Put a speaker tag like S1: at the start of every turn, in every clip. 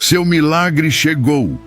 S1: Seu milagre chegou.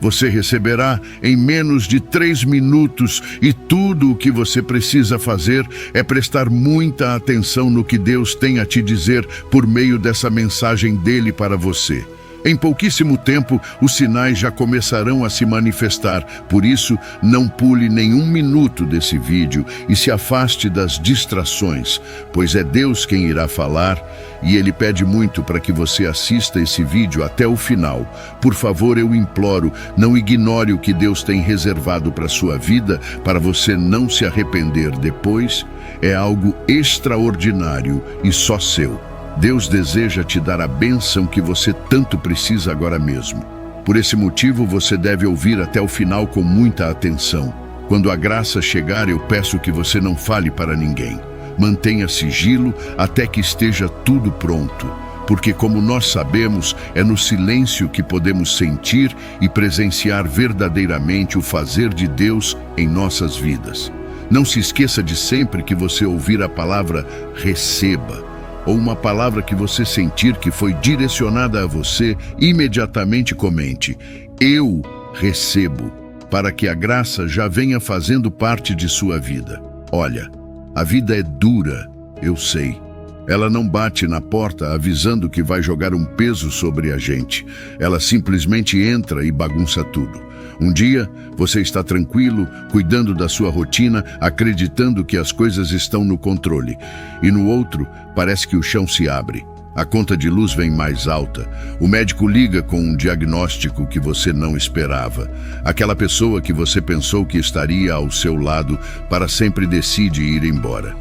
S1: Você receberá em menos de 3 minutos e tudo o que você precisa fazer é prestar muita atenção no que Deus tem a te dizer por meio dessa mensagem dele para você. Em pouquíssimo tempo, os sinais já começarão a se manifestar. Por isso, não pule nenhum minuto desse vídeo e se afaste das distrações, pois é Deus quem irá falar e Ele pede muito para que você assista esse vídeo até o final. Por favor, eu imploro, não ignore o que Deus tem reservado para a sua vida, para você não se arrepender depois. É algo extraordinário e só seu. Deus deseja te dar a bênção que você tanto precisa agora mesmo. Por esse motivo, você deve ouvir até o final com muita atenção. Quando a graça chegar, eu peço que você não fale para ninguém. Mantenha sigilo até que esteja tudo pronto, porque, como nós sabemos, é no silêncio que podemos sentir e presenciar verdadeiramente o fazer de Deus em nossas vidas. Não se esqueça de sempre que você ouvir a palavra receba, ou uma palavra que você sentir que foi direcionada a você, imediatamente comente: eu recebo, para que a graça já venha fazendo parte de sua vida. Olha, a vida é dura, eu sei. Ela não bate na porta avisando que vai jogar um peso sobre a gente. Ela simplesmente entra e bagunça tudo. Um dia, você está tranquilo, cuidando da sua rotina, acreditando que as coisas estão no controle. E no outro, parece que o chão se abre. A conta de luz vem mais alta. O médico liga com um diagnóstico que você não esperava. Aquela pessoa que você pensou que estaria ao seu lado para sempre decide ir embora.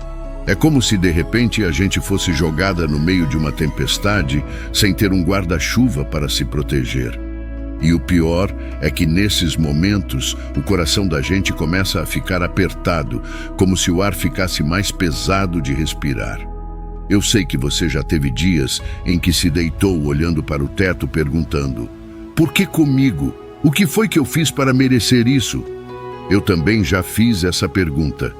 S1: É como se de repente a gente fosse jogada no meio de uma tempestade sem ter um guarda-chuva para se proteger. E o pior é que nesses momentos o coração da gente começa a ficar apertado, como se o ar ficasse mais pesado de respirar. Eu sei que você já teve dias em que se deitou olhando para o teto perguntando: por que comigo? O que foi que eu fiz para merecer isso? Eu também já fiz essa pergunta.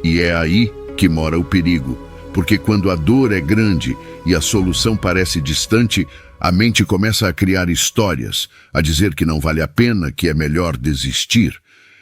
S1: E é aí que mora o perigo, porque quando a dor é grande e a solução parece distante, a mente começa a criar histórias, a dizer que não vale a pena, que é melhor desistir.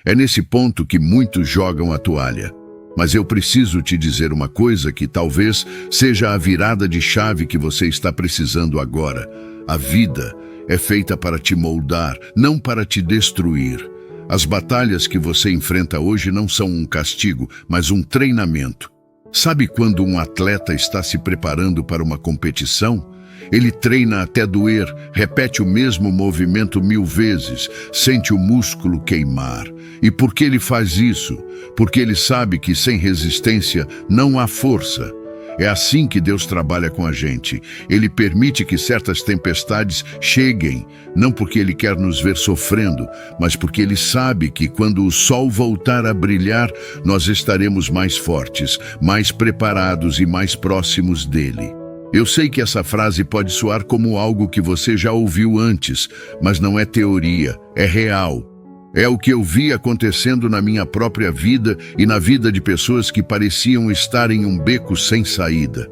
S1: É nesse ponto que muitos jogam a toalha. Mas eu preciso te dizer uma coisa que talvez seja a virada de chave que você está precisando agora. A vida é feita para te moldar, não para te destruir. As batalhas que você enfrenta hoje não são um castigo, mas um treinamento. Sabe quando um atleta está se preparando para uma competição? Ele treina até doer, repete o mesmo movimento 1000 vezes, sente o músculo queimar. E por que ele faz isso? Porque ele sabe que sem resistência não há força. É assim que Deus trabalha com a gente. Ele permite que certas tempestades cheguem, não porque Ele quer nos ver sofrendo, mas porque Ele sabe que quando o sol voltar a brilhar, nós estaremos mais fortes, mais preparados e mais próximos dEle. Eu sei que essa frase pode soar como algo que você já ouviu antes, mas não é teoria, é real. É o que eu vi acontecendo na minha própria vida e na vida de pessoas que pareciam estar em um beco sem saída.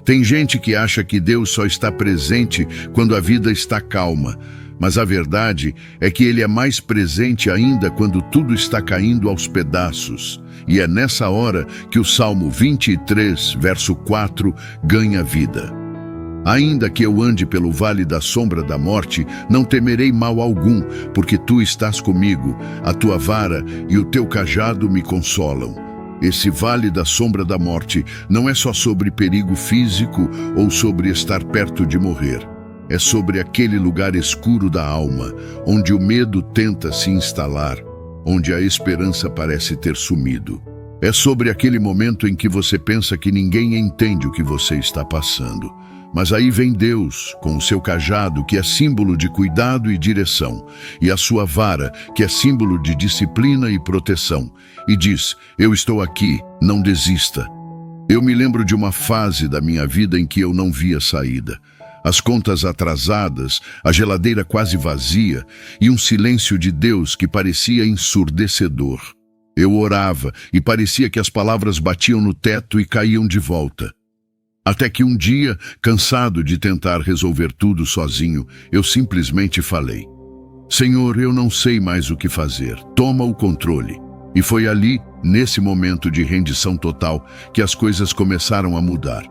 S1: Tem gente que acha que Deus só está presente quando a vida está calma, mas a verdade é que Ele é mais presente ainda quando tudo está caindo aos pedaços. E é nessa hora que o Salmo 23, verso 4, ganha vida. Ainda que eu ande pelo vale da sombra da morte, não temerei mal algum, porque tu estás comigo, a tua vara e o teu cajado me consolam. Esse vale da sombra da morte não é só sobre perigo físico ou sobre estar perto de morrer. É sobre aquele lugar escuro da alma, onde o medo tenta se instalar, onde a esperança parece ter sumido. É sobre aquele momento em que você pensa que ninguém entende o que você está passando. Mas aí vem Deus, com o seu cajado, que é símbolo de cuidado e direção, e a sua vara, que é símbolo de disciplina e proteção, e diz: eu estou aqui, não desista. Eu me lembro de uma fase da minha vida em que eu não via saída. As contas atrasadas, a geladeira quase vazia, e um silêncio de Deus que parecia ensurdecedor. Eu orava, e parecia que as palavras batiam no teto e caíam de volta. Até que um dia, cansado de tentar resolver tudo sozinho, eu simplesmente falei: Senhor, eu não sei mais o que fazer, toma o controle. E foi ali, nesse momento de rendição total, que as coisas começaram a mudar.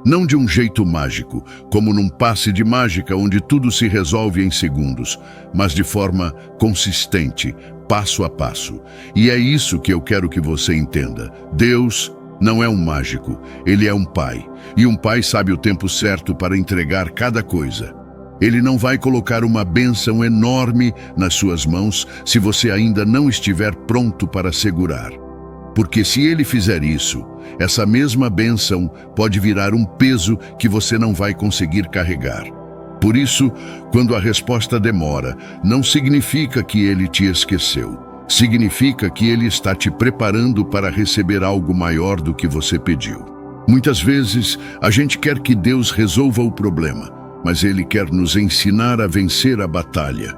S1: Não de um jeito mágico, como num passe de mágica onde tudo se resolve em segundos, mas de forma consistente, passo a passo. E é isso que eu quero que você entenda. Deus não é um mágico, Ele é um pai. E um pai sabe o tempo certo para entregar cada coisa. Ele não vai colocar uma bênção enorme nas suas mãos se você ainda não estiver pronto para segurar. Porque se ele fizer isso, essa mesma bênção pode virar um peso que você não vai conseguir carregar. Por isso, quando a resposta demora, não significa que ele te esqueceu. Significa que ele está te preparando para receber algo maior do que você pediu. Muitas vezes, a gente quer que Deus resolva o problema, mas Ele quer nos ensinar a vencer a batalha.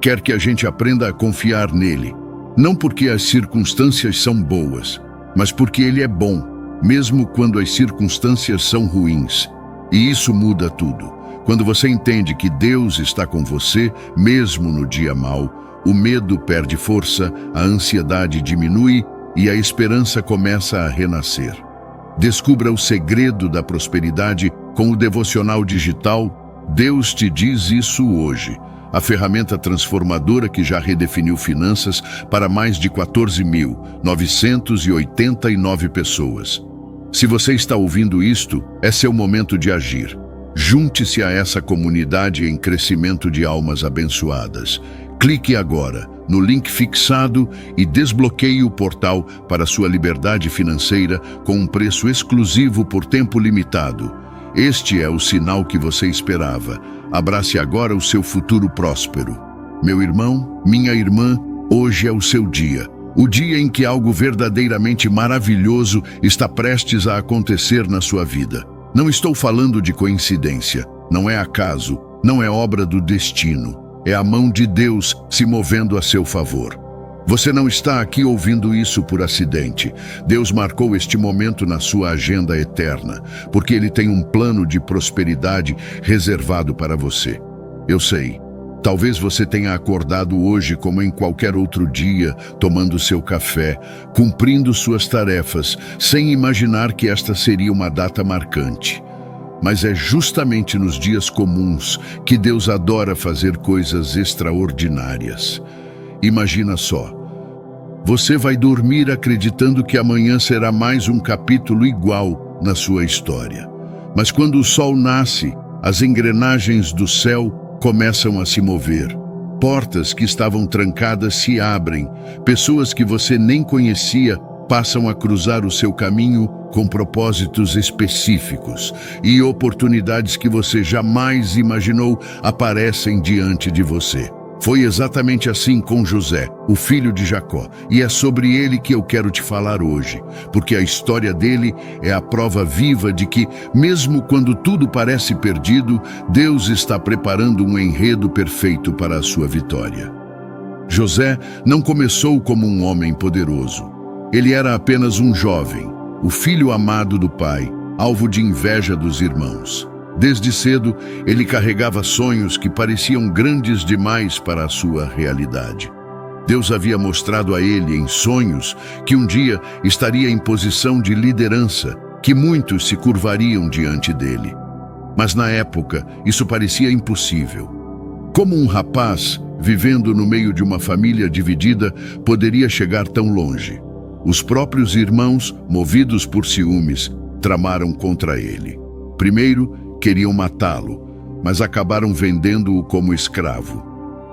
S1: Quer que a gente aprenda a confiar nele, não porque as circunstâncias são boas, mas porque Ele é bom, mesmo quando as circunstâncias são ruins. E isso muda tudo. Quando você entende que Deus está com você, mesmo no dia mau, o medo perde força, a ansiedade diminui e a esperança começa a renascer. Descubra o segredo da prosperidade com o devocional digital Deus Te Diz Isso Hoje, a ferramenta transformadora que já redefiniu finanças para mais de 14.989 pessoas. Se você está ouvindo isto, é seu momento de agir. Junte-se a essa comunidade em crescimento de almas abençoadas. Clique agora no link fixado e desbloqueie o portal para sua liberdade financeira com um preço exclusivo por tempo limitado. Este é o sinal que você esperava. Abrace agora o seu futuro próspero. Meu irmão, minha irmã, hoje é o seu dia. O dia em que algo verdadeiramente maravilhoso está prestes a acontecer na sua vida. Não estou falando de coincidência, não é acaso, não é obra do destino. É a mão de Deus se movendo a seu favor. Você não está aqui ouvindo isso por acidente. Deus marcou este momento na sua agenda eterna, porque Ele tem um plano de prosperidade reservado para você. Eu sei, talvez você tenha acordado hoje como em qualquer outro dia, tomando seu café, cumprindo suas tarefas, sem imaginar que esta seria uma data marcante. Mas é justamente nos dias comuns que Deus adora fazer coisas extraordinárias. Imagina só, você vai dormir acreditando que amanhã será mais um capítulo igual na sua história. Mas quando o sol nasce, as engrenagens do céu começam a se mover. Portas que estavam trancadas se abrem, pessoas que você nem conhecia passam a cruzar o seu caminho com propósitos específicos e oportunidades que você jamais imaginou aparecem diante de você. Foi exatamente assim com José, o filho de Jacó, e é sobre ele que eu quero te falar hoje, porque a história dele é a prova viva de que, mesmo quando tudo parece perdido, Deus está preparando um enredo perfeito para a sua vitória. José não começou como um homem poderoso. Ele era apenas um jovem, o filho amado do pai, alvo de inveja dos irmãos. Desde cedo, ele carregava sonhos que pareciam grandes demais para a sua realidade. Deus havia mostrado a ele em sonhos que um dia estaria em posição de liderança, que muitos se curvariam diante dele. Mas na época, isso parecia impossível. Como um rapaz, vivendo no meio de uma família dividida, poderia chegar tão longe? Os próprios irmãos, movidos por ciúmes, tramaram contra ele. Primeiro, queriam matá-lo, mas acabaram vendendo-o como escravo.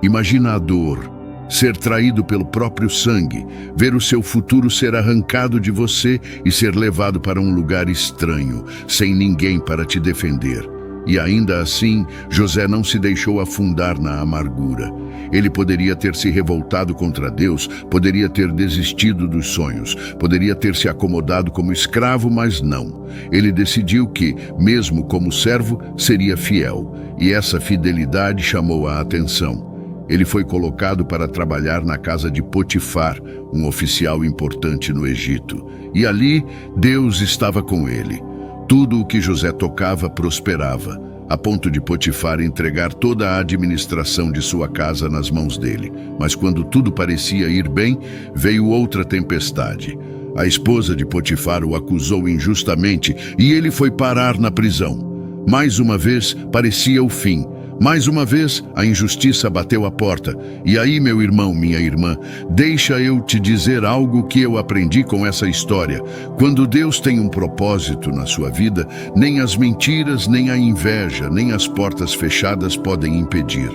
S1: Imagina a dor, ser traído pelo próprio sangue, ver o seu futuro ser arrancado de você e ser levado para um lugar estranho, sem ninguém para te defender. E ainda assim, José não se deixou afundar na amargura. Ele poderia ter se revoltado contra Deus, poderia ter desistido dos sonhos, poderia ter se acomodado como escravo, mas não. Ele decidiu que, mesmo como servo, seria fiel, e essa fidelidade chamou a atenção. Ele foi colocado para trabalhar na casa de Potifar, um oficial importante no Egito. E ali, Deus estava com ele. Tudo o que José tocava prosperava, a ponto de Potifar entregar toda a administração de sua casa nas mãos dele. Mas quando tudo parecia ir bem, veio outra tempestade. A esposa de Potifar o acusou injustamente e ele foi parar na prisão. Mais uma vez, parecia o fim. Mais uma vez, a injustiça bateu à porta. E aí, meu irmão, minha irmã, deixa eu te dizer algo que eu aprendi com essa história. Quando Deus tem um propósito na sua vida, nem as mentiras, nem a inveja, nem as portas fechadas podem impedir.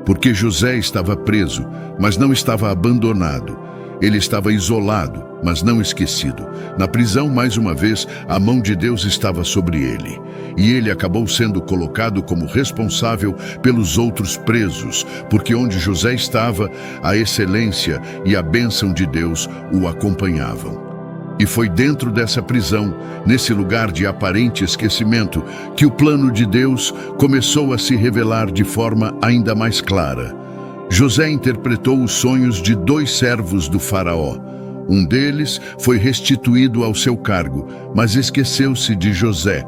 S1: Porque José estava preso, mas não estava abandonado. Ele estava isolado, mas não esquecido. Na prisão, mais uma vez, a mão de Deus estava sobre ele. E ele acabou sendo colocado como responsável pelos outros presos, porque onde José estava, a excelência e a bênção de Deus o acompanhavam. E foi dentro dessa prisão, nesse lugar de aparente esquecimento, que o plano de Deus começou a se revelar de forma ainda mais clara. José interpretou os sonhos de 2 servos do faraó. Um deles foi restituído ao seu cargo, mas esqueceu-se de José.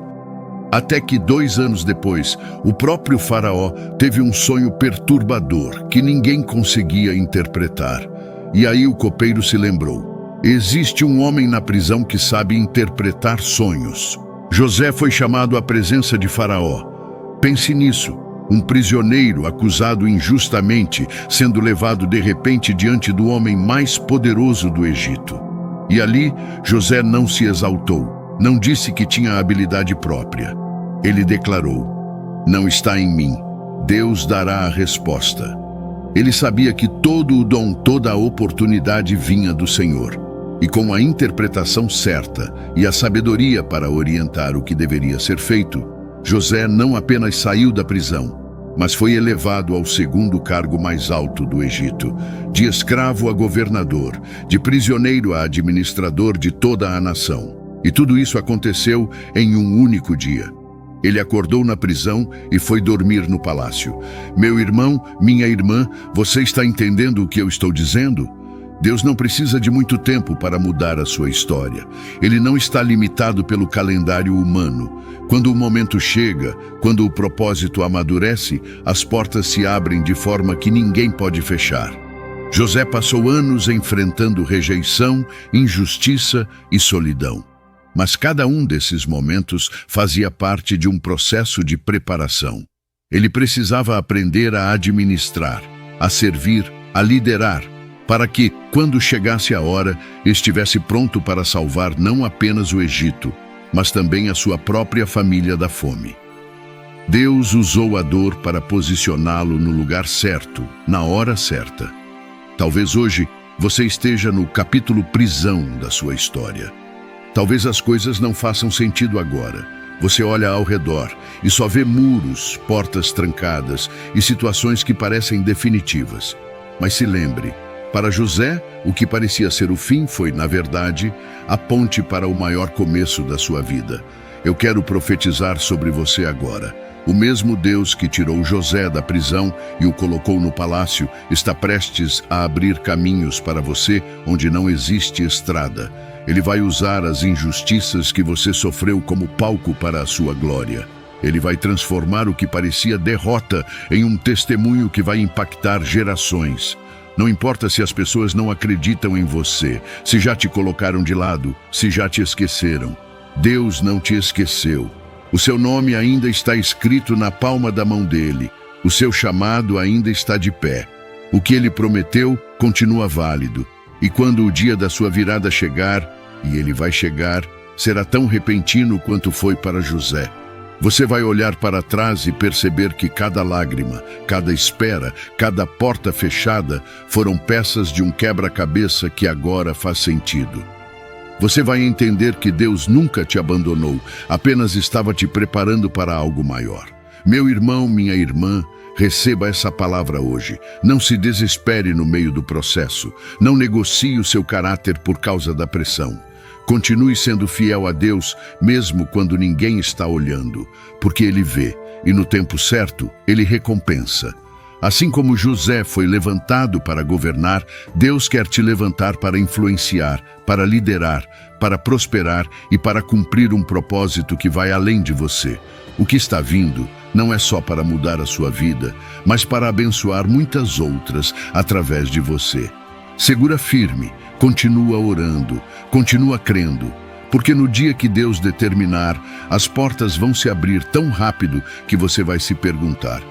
S1: Até que 2 anos depois, o próprio faraó teve um sonho perturbador que ninguém conseguia interpretar. E aí o copeiro se lembrou. Existe um homem na prisão que sabe interpretar sonhos. José foi chamado à presença de faraó. Pense nisso. Um prisioneiro acusado injustamente, sendo levado de repente diante do homem mais poderoso do Egito. E ali, José não se exaltou, não disse que tinha habilidade própria. Ele declarou: "Não está em mim, Deus dará a resposta." Ele sabia que todo o dom, toda a oportunidade vinha do Senhor. E com a interpretação certa e a sabedoria para orientar o que deveria ser feito, José não apenas saiu da prisão, mas foi elevado ao 2º cargo mais alto do Egito, de escravo a governador, de prisioneiro a administrador de toda a nação. E tudo isso aconteceu em um único dia. Ele acordou na prisão e foi dormir no palácio. Meu irmão, minha irmã, você está entendendo o que eu estou dizendo? Deus não precisa de muito tempo para mudar a sua história. Ele não está limitado pelo calendário humano. Quando o momento chega, quando o propósito amadurece, as portas se abrem de forma que ninguém pode fechar. José passou anos enfrentando rejeição, injustiça e solidão. Mas cada um desses momentos fazia parte de um processo de preparação. Ele precisava aprender a administrar, a servir, a liderar, para que, quando chegasse a hora, estivesse pronto para salvar não apenas o Egito, mas também a sua própria família da fome. Deus usou a dor para posicioná-lo no lugar certo, na hora certa. Talvez hoje você esteja no capítulo prisão da sua história. Talvez as coisas não façam sentido agora. Você olha ao redor e só vê muros, portas trancadas e situações que parecem definitivas. Mas se lembre, para José, o que parecia ser o fim foi, na verdade, a ponte para o maior começo da sua vida. Eu quero profetizar sobre você agora. O mesmo Deus que tirou José da prisão e o colocou no palácio está prestes a abrir caminhos para você onde não existe estrada. Ele vai usar as injustiças que você sofreu como palco para a sua glória. Ele vai transformar o que parecia derrota em um testemunho que vai impactar gerações. Não importa se as pessoas não acreditam em você, se já te colocaram de lado, se já te esqueceram. Deus não te esqueceu. O seu nome ainda está escrito na palma da mão dele. O seu chamado ainda está de pé. O que ele prometeu continua válido. E quando o dia da sua virada chegar, e ele vai chegar, será tão repentino quanto foi para José. Você vai olhar para trás e perceber que cada lágrima, cada espera, cada porta fechada foram peças de um quebra-cabeça que agora faz sentido. Você vai entender que Deus nunca te abandonou, apenas estava te preparando para algo maior. Meu irmão, minha irmã, receba essa palavra hoje. Não se desespere no meio do processo. Não negocie o seu caráter por causa da pressão. Continue sendo fiel a Deus, mesmo quando ninguém está olhando, porque Ele vê, e no tempo certo, Ele recompensa. Assim como José foi levantado para governar, Deus quer te levantar para influenciar, para liderar, para prosperar e para cumprir um propósito que vai além de você. O que está vindo não é só para mudar a sua vida, mas para abençoar muitas outras através de você. Segura firme, continua orando, continua crendo, porque no dia que Deus determinar, as portas vão se abrir tão rápido que você vai se perguntar: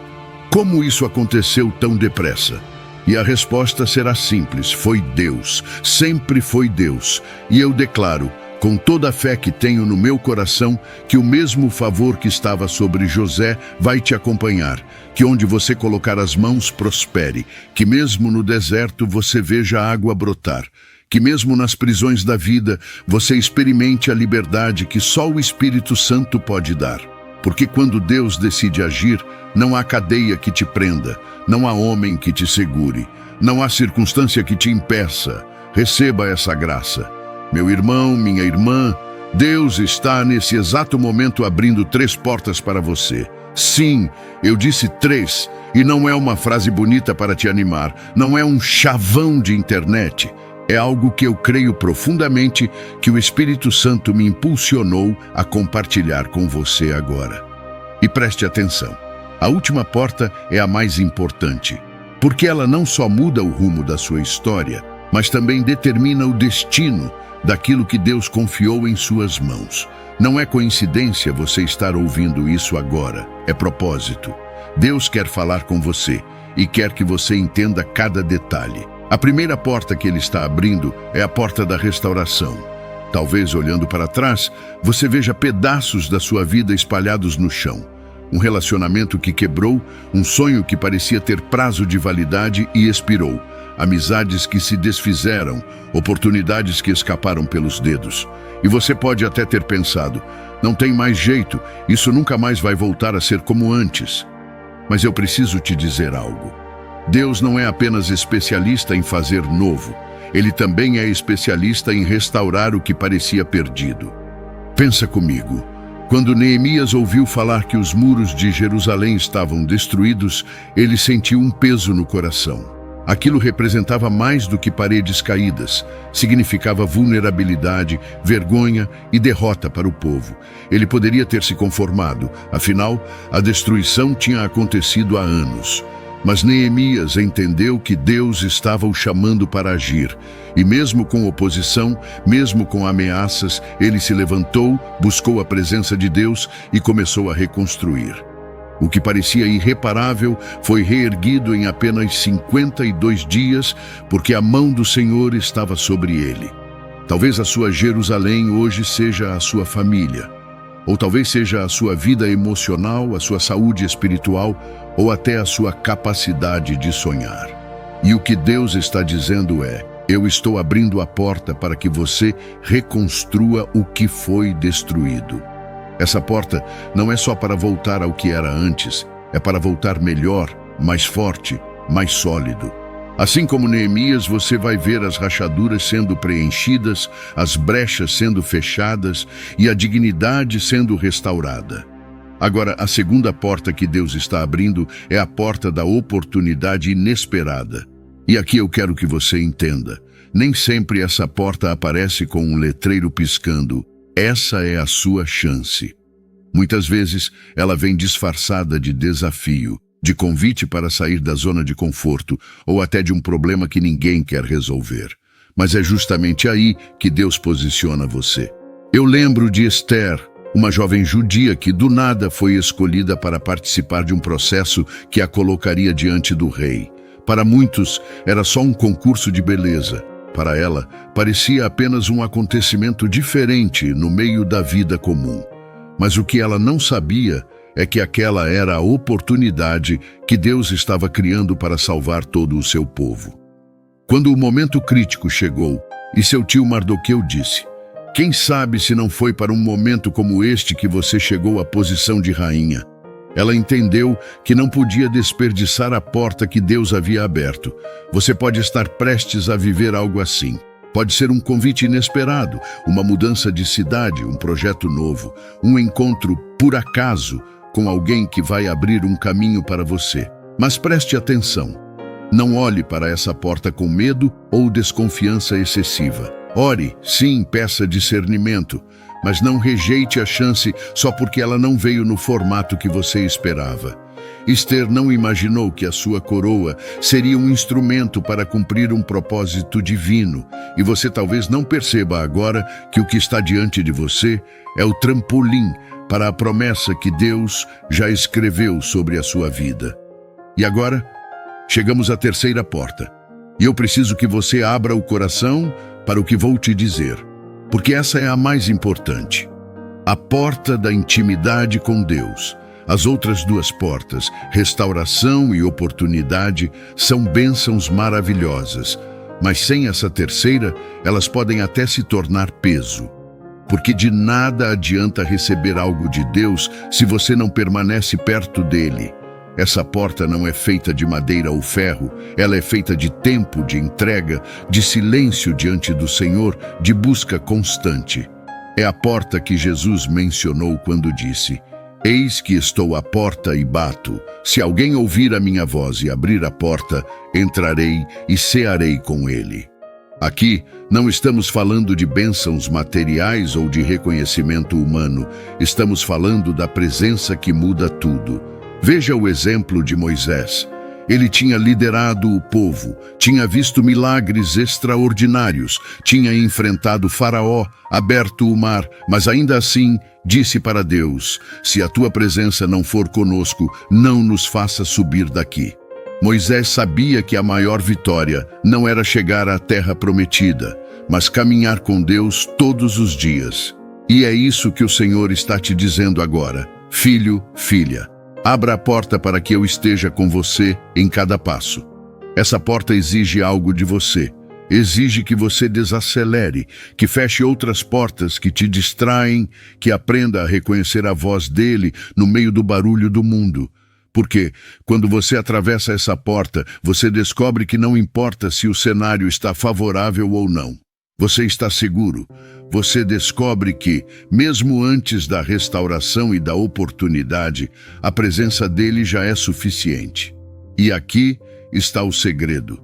S1: como isso aconteceu tão depressa? E a resposta será simples: foi Deus, sempre foi Deus. E eu declaro, com toda a fé que tenho no meu coração, que o mesmo favor que estava sobre José vai te acompanhar, que onde você colocar as mãos prospere, que mesmo no deserto você veja a água brotar, que mesmo nas prisões da vida você experimente a liberdade que só o Espírito Santo pode dar. Porque quando Deus decide agir, não há cadeia que te prenda, não há homem que te segure, não há circunstância que te impeça. Receba essa graça. Meu irmão, minha irmã, Deus está nesse exato momento abrindo 3 portas para você. Sim, eu disse 3, e não é uma frase bonita para te animar, não é um chavão de internet. É algo que eu creio profundamente que o Espírito Santo me impulsionou a compartilhar com você agora. E preste atenção, a última porta é a mais importante, porque ela não só muda o rumo da sua história, mas também determina o destino daquilo que Deus confiou em suas mãos. Não é coincidência você estar ouvindo isso agora, é propósito. Deus quer falar com você e quer que você entenda cada detalhe. A primeira porta que Ele está abrindo é a porta da restauração. Talvez, olhando para trás, você veja pedaços da sua vida espalhados no chão. Um relacionamento que quebrou, um sonho que parecia ter prazo de validade e expirou. Amizades que se desfizeram, oportunidades que escaparam pelos dedos. E você pode até ter pensado: não tem mais jeito, isso nunca mais vai voltar a ser como antes. Mas eu preciso te dizer algo. Deus não é apenas especialista em fazer novo, Ele também é especialista em restaurar o que parecia perdido. Pensa comigo, quando Neemias ouviu falar que os muros de Jerusalém estavam destruídos, ele sentiu um peso no coração. Aquilo representava mais do que paredes caídas, significava vulnerabilidade, vergonha e derrota para o povo. Ele poderia ter se conformado, afinal, a destruição tinha acontecido há anos. Mas Neemias entendeu que Deus estava o chamando para agir. E mesmo com oposição, mesmo com ameaças, ele se levantou, buscou a presença de Deus e começou a reconstruir. O que parecia irreparável foi reerguido em apenas 52 dias, porque a mão do Senhor estava sobre ele. Talvez a sua Jerusalém hoje seja a sua família. Ou talvez seja a sua vida emocional, a sua saúde espiritual, ou até a sua capacidade de sonhar. E o que Deus está dizendo é: eu estou abrindo a porta para que você reconstrua o que foi destruído. Essa porta não é só para voltar ao que era antes, é para voltar melhor, mais forte, mais sólido. Assim como Neemias, você vai ver as rachaduras sendo preenchidas, as brechas sendo fechadas e a dignidade sendo restaurada. Agora, a segunda porta que Deus está abrindo é a porta da oportunidade inesperada. E aqui eu quero que você entenda, nem sempre essa porta aparece com um letreiro piscando: essa é a sua chance. Muitas vezes, ela vem disfarçada de desafio, de convite para sair da zona de conforto ou até de um problema que ninguém quer resolver. Mas é justamente aí que Deus posiciona você. Eu lembro de Esther, uma jovem judia que do nada foi escolhida para participar de um processo que a colocaria diante do rei. Para muitos, era só um concurso de beleza. Para ela, parecia apenas um acontecimento diferente no meio da vida comum. Mas o que ela não sabia é que aquela era a oportunidade que Deus estava criando para salvar todo o seu povo. Quando o momento crítico chegou e seu tio Mardoqueu disse: quem sabe se não foi para um momento como este que você chegou à posição de rainha? Ela entendeu que não podia desperdiçar a porta que Deus havia aberto. Você pode estar prestes a viver algo assim. Pode ser um convite inesperado, uma mudança de cidade, um projeto novo, um encontro por acaso com alguém que vai abrir um caminho para você. Mas preste atenção. Não olhe para essa porta com medo ou desconfiança excessiva. Ore, sim, peça discernimento, mas não rejeite a chance só porque ela não veio no formato que você esperava. Esther não imaginou que a sua coroa seria um instrumento para cumprir um propósito divino, e você talvez não perceba agora que o que está diante de você é o trampolim para a promessa que Deus já escreveu sobre a sua vida. E agora, chegamos à terceira porta, e eu preciso que você abra o coração para o que vou te dizer, porque essa é a mais importante. A porta da intimidade com Deus. As outras duas portas, restauração e oportunidade, são bênçãos maravilhosas, mas sem essa terceira, elas podem até se tornar peso. Porque de nada adianta receber algo de Deus se você não permanece perto dele. Essa porta não é feita de madeira ou ferro, ela é feita de tempo, de entrega, de silêncio diante do Senhor, de busca constante. É a porta que Jesus mencionou quando disse: Eis que estou à porta e bato. Se alguém ouvir a minha voz e abrir a porta, entrarei e cearei com ele. Aqui, não estamos falando de bênçãos materiais ou de reconhecimento humano. Estamos falando da presença que muda tudo. Veja o exemplo de Moisés. Ele tinha liderado o povo, tinha visto milagres extraordinários, tinha enfrentado Faraó, aberto o mar, mas ainda assim disse para Deus: se a tua presença não for conosco, não nos faça subir daqui. Moisés sabia que a maior vitória não era chegar à terra prometida, mas caminhar com Deus todos os dias. E é isso que o Senhor está te dizendo agora: filho, filha. Abra a porta para que eu esteja com você em cada passo. Essa porta exige algo de você. Exige que você desacelere, que feche outras portas que te distraem, que aprenda a reconhecer a voz dele no meio do barulho do mundo. Porque, quando você atravessa essa porta, você descobre que não importa se o cenário está favorável ou não. Você está seguro. Você descobre que, mesmo antes da restauração e da oportunidade, a presença dele já é suficiente. E aqui está o segredo.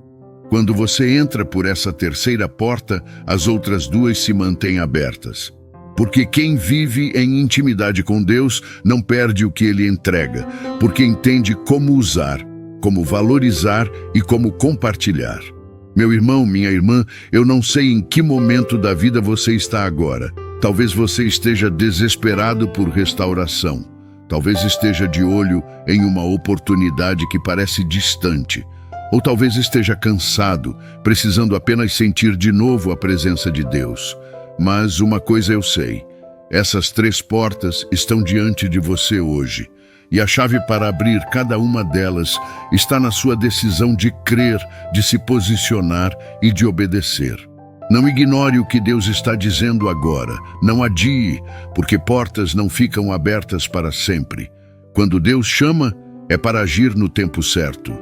S1: Quando você entra por essa terceira porta, as outras duas se mantêm abertas. Porque quem vive em intimidade com Deus não perde o que ele entrega, porque entende como usar, como valorizar e como compartilhar. Meu irmão, minha irmã, eu não sei em que momento da vida você está agora. Talvez você esteja desesperado por restauração. Talvez esteja de olho em uma oportunidade que parece distante. Ou talvez esteja cansado, precisando apenas sentir de novo a presença de Deus. Mas uma coisa eu sei: essas três portas estão diante de você hoje. E a chave para abrir cada uma delas está na sua decisão de crer, de se posicionar e de obedecer. Não ignore o que Deus está dizendo agora. Não adie, porque portas não ficam abertas para sempre. Quando Deus chama, é para agir no tempo certo.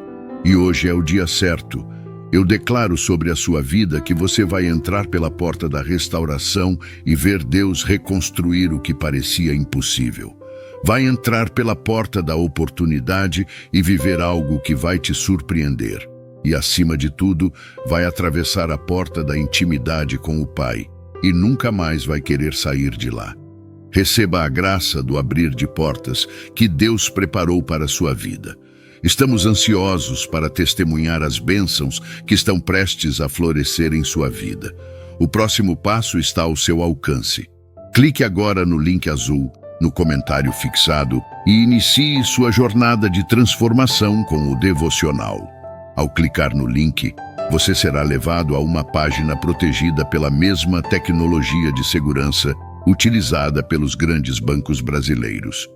S1: E hoje é o dia certo. Eu declaro sobre a sua vida que você vai entrar pela porta da restauração e ver Deus reconstruir o que parecia impossível. Vai entrar pela porta da oportunidade e viver algo que vai te surpreender. E, acima de tudo, vai atravessar a porta da intimidade com o Pai e nunca mais vai querer sair de lá. Receba a graça do abrir de portas que Deus preparou para a sua vida. Estamos ansiosos para testemunhar as bênçãos que estão prestes a florescer em sua vida. O próximo passo está ao seu alcance. Clique agora no link azul no comentário fixado e inicie sua jornada de transformação com o devocional. Ao clicar no link, você será levado a uma página protegida pela mesma tecnologia de segurança utilizada pelos grandes bancos brasileiros.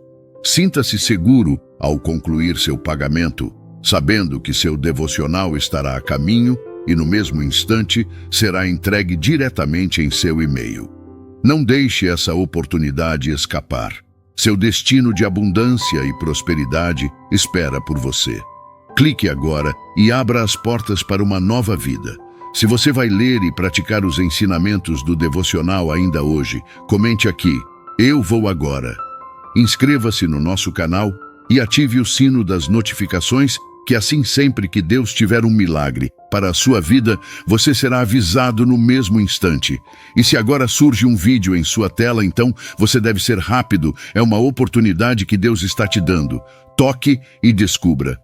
S1: Sinta-se seguro ao concluir seu pagamento, sabendo que seu devocional estará a caminho e, no mesmo instante, será entregue diretamente em seu e-mail. Não deixe essa oportunidade escapar. Seu destino de abundância e prosperidade espera por você. Clique agora e abra as portas para uma nova vida. Se você vai ler e praticar os ensinamentos do devocional ainda hoje, comente aqui: eu vou agora. Inscreva-se no nosso canal e ative o sino das notificações que assim sempre que Deus tiver um milagre para a sua vida, você será avisado no mesmo instante. E se agora surge um vídeo em sua tela, então você deve ser rápido, é uma oportunidade que Deus está te dando. Toque e descubra.